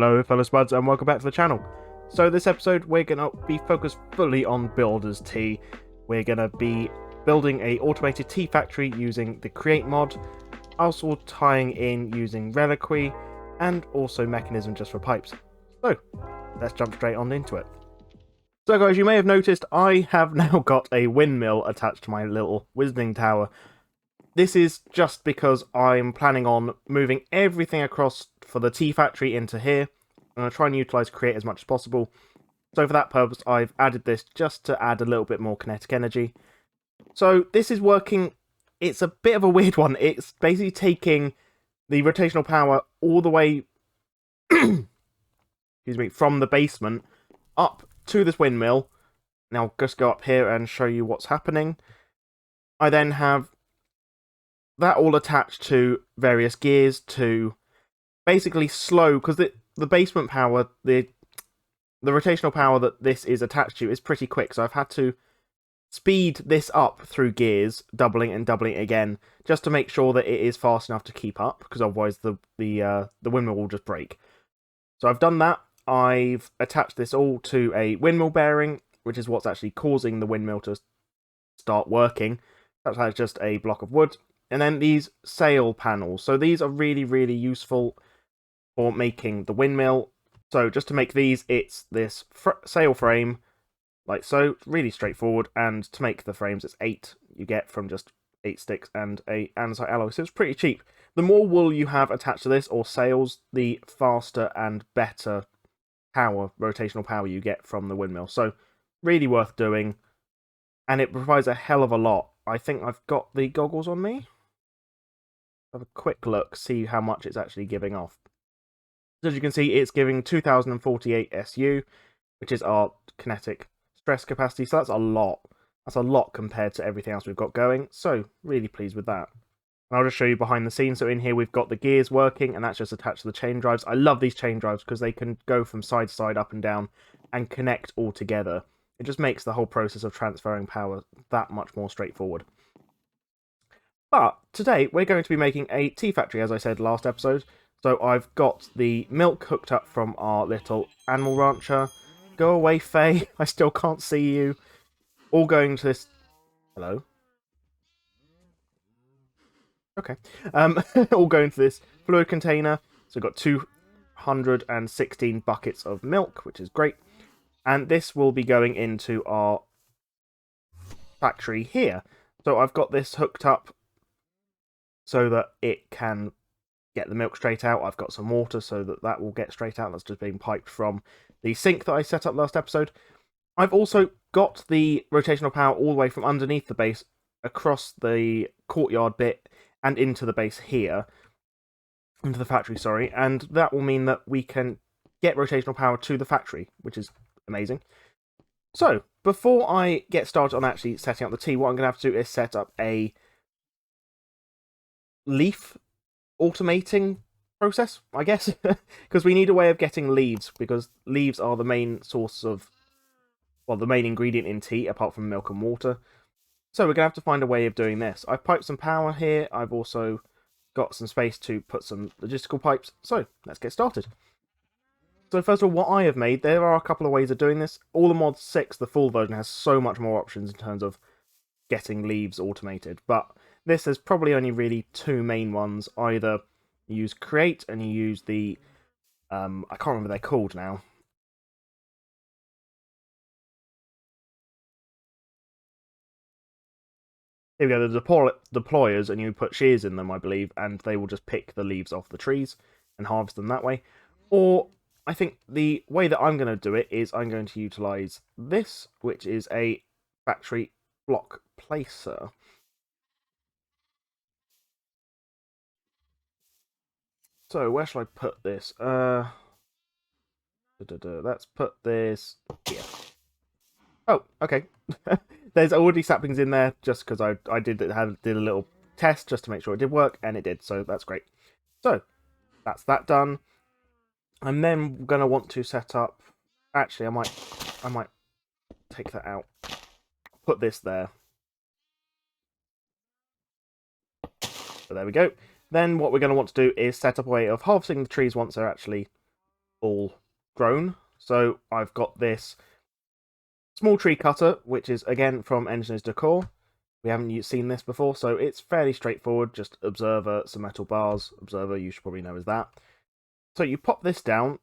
Hello fellow spuds and welcome back to the channel. So this episode we're going to be focused fully on builder's tea. We're going to be building a automated tea factory using the Create mod, also tying in using Reliquary and also mechanism just for pipes. So let's jump straight on into it. So guys, you may have noticed I have now got a windmill attached to my little wizarding tower. This is just because I'm planning on moving everything across for the tea factory into here. I'm going to try and utilise Create as much as possible. So for that purpose, I've added this just to add a little bit more kinetic energy. So this is working. It's a bit of a weird one. It's basically taking the rotational power all the way excuse me, from the basement up to this windmill. Now I'll just go up here and show you what's happening. I then have that all attached to various gears to basically slow, because the basement power, the rotational power that this is attached to is pretty quick, so I've had to speed this up through gears, doubling and doubling it again, just to make sure that it is fast enough to keep up, because otherwise the windmill will just break. So I've done that. I've attached this all to a windmill bearing, which is what's actually causing the windmill to start working. That's just a block of wood. And then these sail panels. So these are really, really useful for making the windmill. So just to make these, it's this sail frame, like so, really straightforward. And to make the frames, it's 8 you get from just 8 sticks and a andesite alloy. So it's pretty cheap. The more wool you have attached to this, or sails, the faster and better rotational power you get from the windmill. So really worth doing. And it provides a hell of a lot. I think I've got the goggles on me. Have a quick look, see how much it's actually giving off. So as you can see, it's giving 2048 SU, which is our kinetic stress capacity. So that's a lot. That's a lot compared to everything else we've got going. So really pleased with that. And I'll just show you behind the scenes. So in here we've got the gears working, and that's just attached to the chain drives. I love these chain drives because they can go from side to side, up and down, and connect all together. It just makes the whole process of transferring power that much more straightforward. But today we're going to be making a tea factory, as I said last episode. So I've got the milk hooked up from our little animal rancher. Go away, Faye. I still can't see you. All going to this... Hello? Okay. All going to this fluid container. So we've got 216 buckets of milk, which is great. And this will be going into our factory here. So I've got this hooked up so that it can get the milk straight out. I've got some water so that that will get straight out. That's just being piped from the sink that I set up last episode. I've also got the rotational power all the way from underneath the base across the courtyard bit and into the base here. Into the factory, sorry. And that will mean that we can get rotational power to the factory, which is amazing. So, before I get started on actually setting up the tea, what I'm going to have to do is set up a leaf automating process, I guess, because we need a way of getting leaves, because leaves are the main source of, well, the main ingredient in tea, apart from milk and water. So we're going to have to find a way of doing this. I've piped some power here. I've also got some space to put some logistical pipes. So let's get started. So first of all, what I have made, there are a couple of ways of doing this. All the Mod 6, the full version, has so much more options in terms of getting leaves automated, but this is probably only really 2 main ones. Either you use Create and you use the I can't remember what they're called now. Here we go, the deployers, and you put shears in them, I believe, and they will just pick the leaves off the trees and harvest them that way. Or I think the way that I'm going to do it is I'm going to utilize this, which is a factory block placer. So where shall I put this? Let's put this here. Oh, okay. There's already saplings in there just because I did a little test just to make sure it did work, and it did. So that's great. So that's that done. I'm then gonna want to set up. Actually, I might take that out. Put this there. So there we go. Then what we're going to want to do is set up a way of harvesting the trees once they're actually all grown. So I've got this small tree cutter, which is again from Engineer's Decor. We haven't seen this before, so it's fairly straightforward. Just observer, some metal bars. Observer, you should probably know as that. So you pop this down,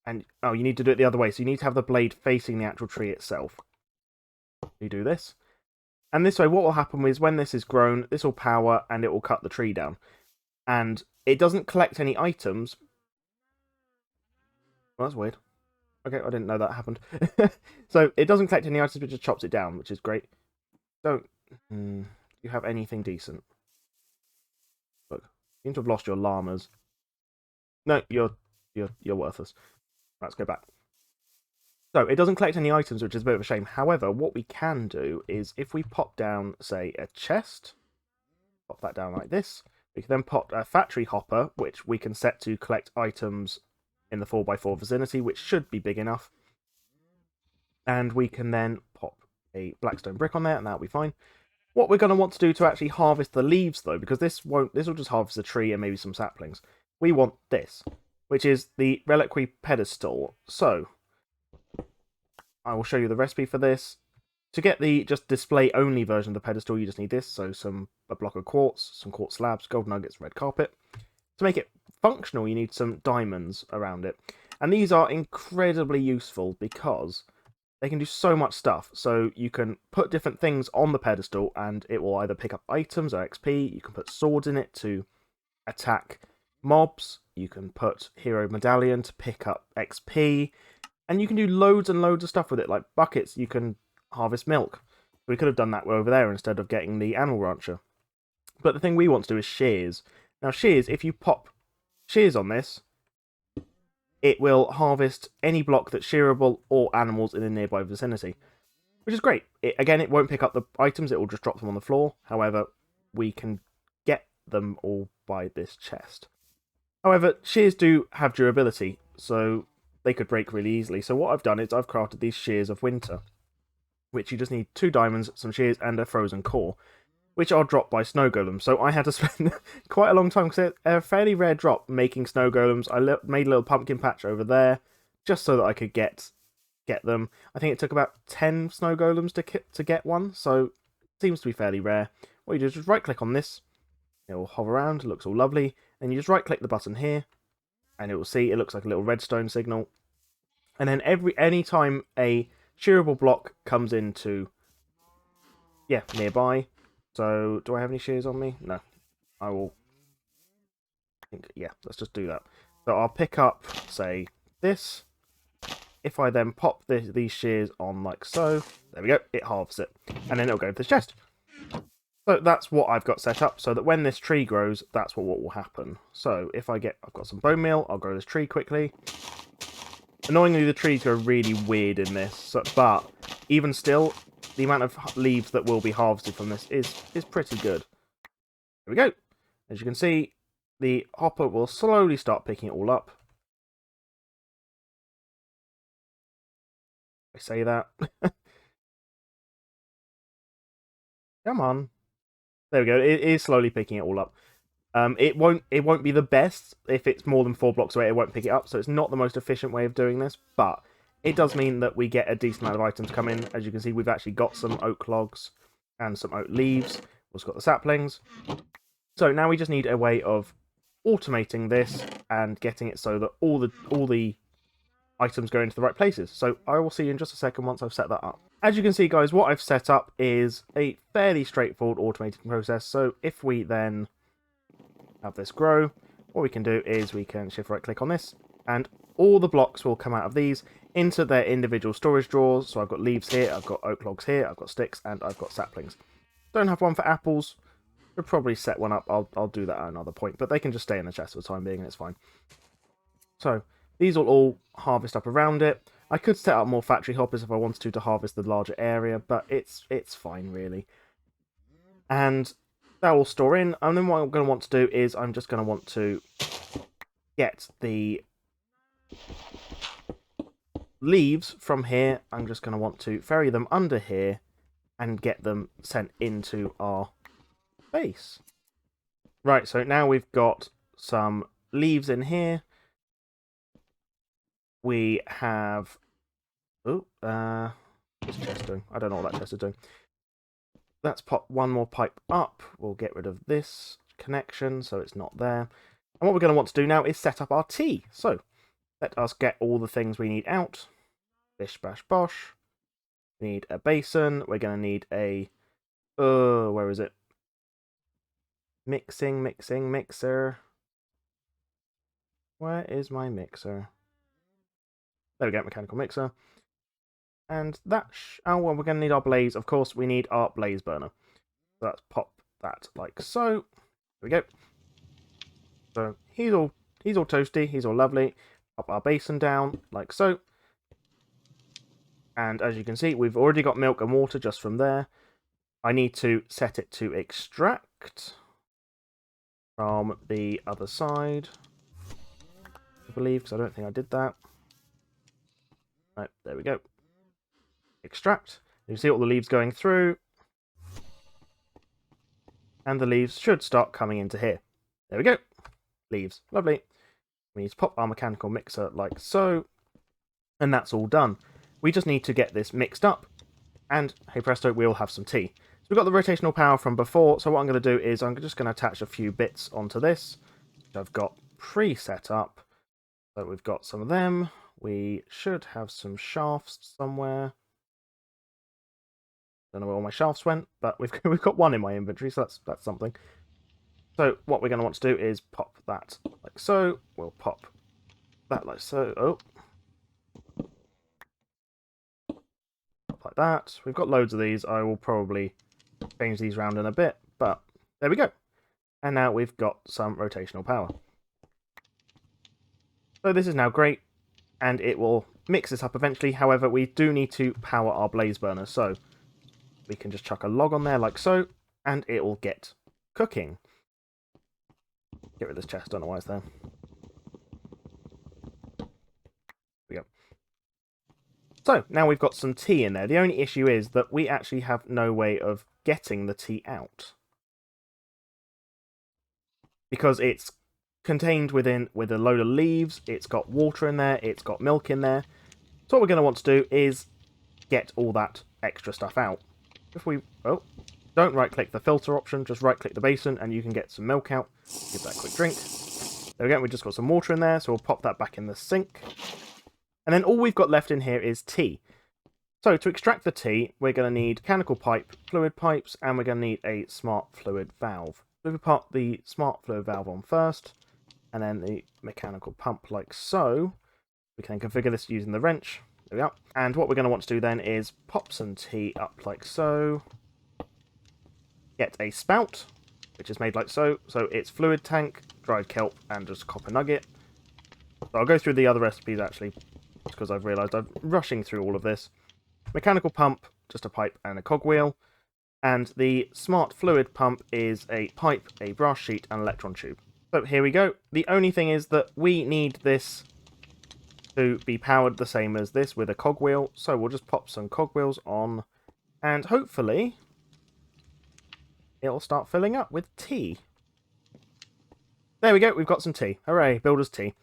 and oh, you need to do it the other way. So you need to have the blade facing the actual tree itself. You do this. And this way, what will happen is when this is grown, this will power and it will cut the tree down. And it doesn't collect any items. Well, that's weird. Okay, I didn't know that happened. So it doesn't collect any items, but just chops it down, which is great. Don't you have anything decent? Look, you seem to have lost your llamas. No, you're worthless. Let's go back. So it doesn't collect any items, which is a bit of a shame. However, what we can do is if we pop down, say, a chest, pop that down like this, we can then pop a factory hopper, which we can set to collect items in the 4x4 vicinity, which should be big enough. And we can then pop a blackstone brick on there, and that'll be fine. What we're going to want to do to actually harvest the leaves, though, because this will just harvest the tree and maybe some saplings. We want this, which is the Reliquary Pedestal. So I will show you the recipe for this. To get the just display only version of the pedestal, you just need this. So a block of quartz, some quartz slabs, gold nuggets, red carpet. To make it functional, you need some diamonds around it. And these are incredibly useful because they can do so much stuff. So you can put different things on the pedestal and it will either pick up items or XP. You can put swords in it to attack mobs. You can put hero medallion to pick up XP. And you can do loads and loads of stuff with it, like buckets. You can harvest milk. We could have done that over there instead of getting the animal rancher. But the thing we want to do is shears. Now shears, if you pop shears on this, it will harvest any block that's shearable or animals in a nearby vicinity, which is great. Again, it won't pick up the items, it will just drop them on the floor. However, we can get them all by this chest. However, shears do have durability, so they could break really easily. So what I've done is I've crafted these shears of winter, which you just need 2 diamonds, some shears, and a frozen core, which are dropped by snow golems. So I had to spend quite a long time, because they're a fairly rare drop, making snow golems. I made a little pumpkin patch over there, just so that I could get them. I think it took about 10 snow golems to get one, so it seems to be fairly rare. What you do is just right-click on this, it will hover around, it looks all lovely, and you just right-click the button here, and it will see, it looks like a little redstone signal. And then any time a shearable block comes into, nearby. So, do I have any shears on me? No. I will let's just do that. So I'll pick up, say, this. If I then pop these shears on like so, there we go, it halves it. And then it'll go into this chest. So that's what I've got set up, so that when this tree grows, that's what will happen. So if I've got some bone meal, I'll grow this tree quickly. Annoyingly, the trees go really weird in this, but even still, the amount of leaves that will be harvested from this is pretty good. There we go. As you can see, the hopper will slowly start picking it all up. I say that. Come on. There we go. It is slowly picking it all up. It won't be the best if it's more than 4 blocks away. It won't pick it up, so it's not the most efficient way of doing this. But it does mean that we get a decent amount of items come in. As you can see, we've actually got some oak logs and some oak leaves. We've also got the saplings. So now we just need a way of automating this and getting it so that all the items go into the right places. So I will see you in just a second once I've set that up. As you can see, guys, what I've set up is a fairly straightforward automated process. So if we then have this grow, what we can do is we can shift right click on this, and all the blocks will come out of these into their individual storage drawers. So I've got leaves here, I've got oak logs here, I've got sticks, and I've got saplings. Don't have one for apples. Should probably set one up. I'll do that at another point, but they can just stay in the chest for the time being, and it's fine. So these will all harvest up around it. I could set up more factory hoppers if I wanted to harvest the larger area, but it's fine really. And that will store in, and then what I'm going to want to do is I'm just going to want to get the leaves from here. I'm just going to want to ferry them under here and get them sent into our base. Right, so now we've got some leaves in here. we have... Oh, what's the chest doing? I don't know what that chest is doing. Let's pop one more pipe up. We'll get rid of this connection so it's not there. And what we're going to want to do now is set up our tea. So, let us get all the things we need out. Bish, bash, bosh. We need a basin. We're going to need a... where is it? Mixer. Where is my mixer? There we go, mechanical mixer. And that... oh, well, we're going to need our blaze. Of course, we need our blaze burner. So let's pop that like so. There we go. So he's all toasty. He's all lovely. Pop our basin down like so. And as you can see, we've already got milk and water just from there. I need to set it to extract from the other side, I believe, because I don't think I did that. Right, there we go. Extract. You see all the leaves going through. And the leaves should start coming into here. There we go. Leaves. Lovely. We need to pop our mechanical mixer like so. And that's all done. We just need to get this mixed up. And, hey presto, we'll have some tea. So we've got the rotational power from before. So what I'm going to do is I'm just going to attach a few bits onto this, which I've got pre-set up. So we've got some of them. We should have some shafts somewhere. Don't know where all my shafts went, but we've got one in my inventory, so that's something. So what we're going to want to do is pop that like so. We'll pop that like so. Oh. Pop like that. We've got loads of these. I will probably change these around in a bit, but there we go. And now we've got some rotational power. So this is now great, and it will mix this up eventually. However, we do need to power our blaze burner, so we can just chuck a log on there like so, and it will get cooking. Get rid of this chest, don't know why it's there. There we go. So, now we've got some tea in there. The only issue is that we actually have no way of getting the tea out, because it's contained with a load of leaves, it's got water in there, it's got milk in there. So what we're going to want to do is get all that extra stuff out. If we... oh, don't right-click the filter option, just right-click the basin and you can get some milk out. Give that a quick drink. There we go, we've just got some water in there, so we'll pop that back in the sink. And then all we've got left in here is tea. So to extract the tea, we're going to need mechanical pipe, fluid pipes, and we're going to need a smart fluid valve. So we pop the smart fluid valve on first, and then the mechanical pump like so. We can configure this using the wrench. There we go. And what we're going to want to do then is pop some tea up like so. Get a spout, which is made like so. So it's fluid tank, dried kelp, and just copper nugget. So I'll go through the other recipes actually, because I've realised I'm rushing through all of this. Mechanical pump, just a pipe and a cogwheel. And the smart fluid pump is a pipe, a brass sheet, and an electron tube. So here we go. The only thing is that we need this to be powered the same as this with a cogwheel. So we'll just pop some cogwheels on, and hopefully it'll start filling up with tea. There we go, we've got some tea. Hooray, builder's tea.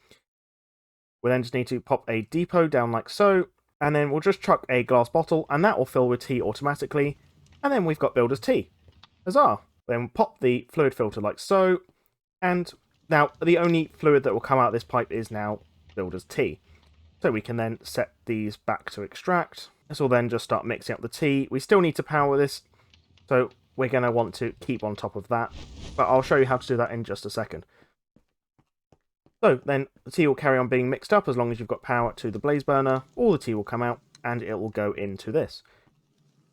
We then just need to pop a depot down like so, and then we'll just chuck a glass bottle, and that will fill with tea automatically. And then we've got builder's tea. Huzzah! Then pop the fluid filter like so. And now the only fluid that will come out of this pipe is now builder's tea. So we can then set these back to extract. This will then just start mixing up the tea. We still need to power this, so we're going to want to keep on top of that. But I'll show you how to do that in just a second. So then the tea will carry on being mixed up as long as you've got power to the blaze burner. All the tea will come out and it will go into this.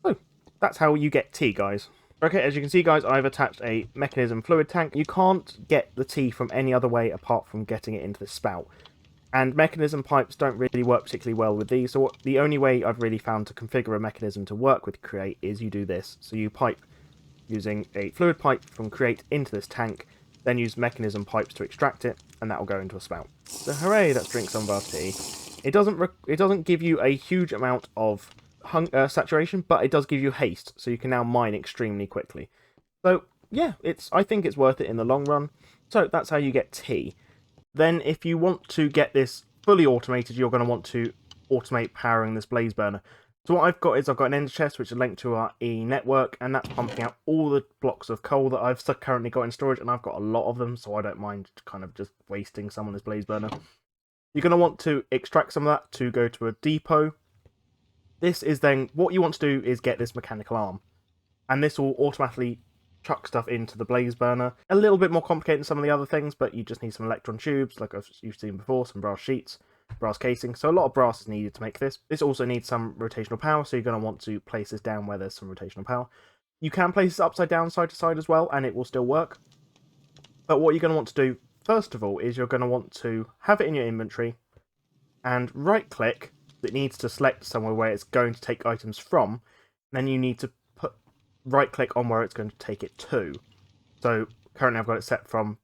So that's how you get tea, guys. Okay, as you can see, guys, I've attached a mechanism fluid tank. You can't get the tea from any other way apart from getting it into the spout. And mechanism pipes don't really work particularly well with these. So the only way I've really found to configure a mechanism to work with Create is you do this. So you pipe using a fluid pipe from Create into this tank, then use mechanism pipes to extract it, and that will go into a spout. So hooray, let's drink some of our tea. It doesn't give you a huge amount of saturation, but it does give you haste, so you can now mine extremely quickly. So yeah, I think it's worth it in the long run. So that's how you get tea. Then if you want to get this fully automated, you're going to want to automate powering this blaze burner. So what I've got is I've got an ender chest which is linked to our network, and that's pumping out all the blocks of coal that I've currently got in storage, and I've got a lot of them, so I don't mind kind of just wasting some on this blaze burner. You're going to want to extract some of that to go to a depot. This is then, what you want to do is get this mechanical arm, and this will automatically chuck stuff into the blaze burner. A little bit more complicated than some of the other things, but you just need some electron tubes, like you've seen before, some brass sheets, brass casing, so a lot of brass is needed to make this. This also needs some rotational power, so you're going to want to place this down where there's some rotational power. You can place this upside down, side to side as well, and it will still work. But what you're going to want to do, first of all, is you're going to want to have it in your inventory, and right click. It needs to select somewhere where it's going to take items from, and then you need to put right click on where it's going to take it to. So currently I've got it set from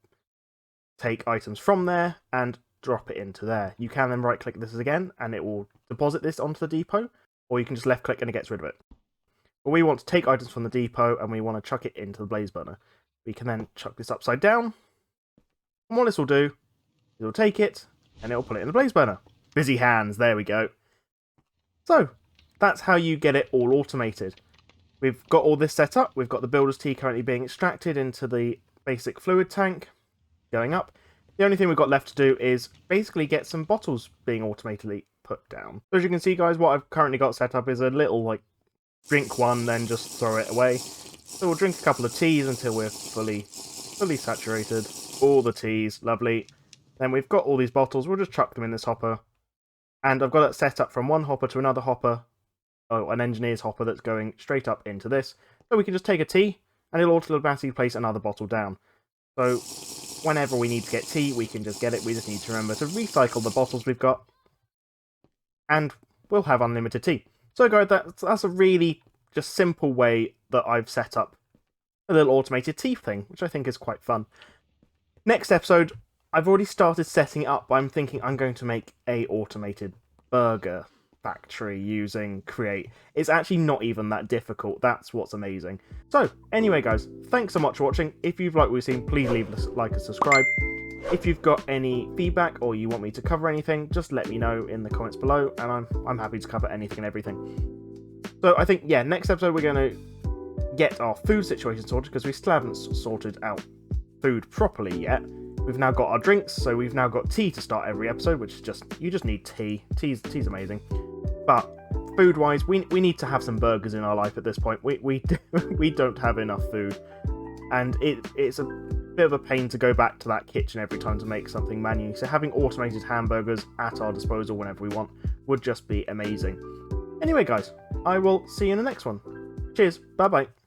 take items from there and drop it into there. You can then right click this again and it will deposit this onto the depot, or you can just left click and it gets rid of it. But we want to take items from the depot and we want to chuck it into the blaze burner. We can then chuck this upside down, and what this will do, it'll take it and it'll put it in the blaze burner. Busy hands, there we go. So that's how you get it all automated. We've got all this set up. We've got the builder's tea currently being extracted into the basic fluid tank, going up. The only thing we've got left to do is basically get some bottles being automatically put down. So as you can see, guys, what I've currently got set up is a little, like, drink one, then just throw it away. So we'll drink a couple of teas until we're fully saturated. All the teas, lovely. Then we've got all these bottles. We'll just chuck them in this hopper. And I've got it set up from one hopper to another hopper. Oh, an engineer's hopper that's going straight up into this. So we can just take a tea, and it'll automatically place another bottle down. So whenever we need to get tea, we can just get it. We just need to remember to recycle the bottles we've got, and we'll have unlimited tea. So guys, that's a really just simple way that I've set up a little automated tea thing, which I think is quite fun. Next episode, I've already started setting it up, but I'm thinking I'm going to make a automated burger factory using Create. It's actually not even that difficult. That's what's amazing. So anyway, guys, thanks so much for watching. If you've liked what we've seen, please leave a like and subscribe. If you've got any feedback or you want me to cover anything, just let me know in the comments below, and I'm happy to cover anything and everything. So I think, yeah, next episode we're going to get our food situation sorted, because we still haven't sorted out food properly yet. We've now got our drinks, so we've now got tea to start every episode, which is just, you just need tea. Tea's amazing. But food-wise, we need to have some burgers in our life at this point. We don't have enough food, and it's a bit of a pain to go back to that kitchen every time to make something manually. So having automated hamburgers at our disposal whenever we want would just be amazing. Anyway, guys, I will see you in the next one. Cheers, bye-bye.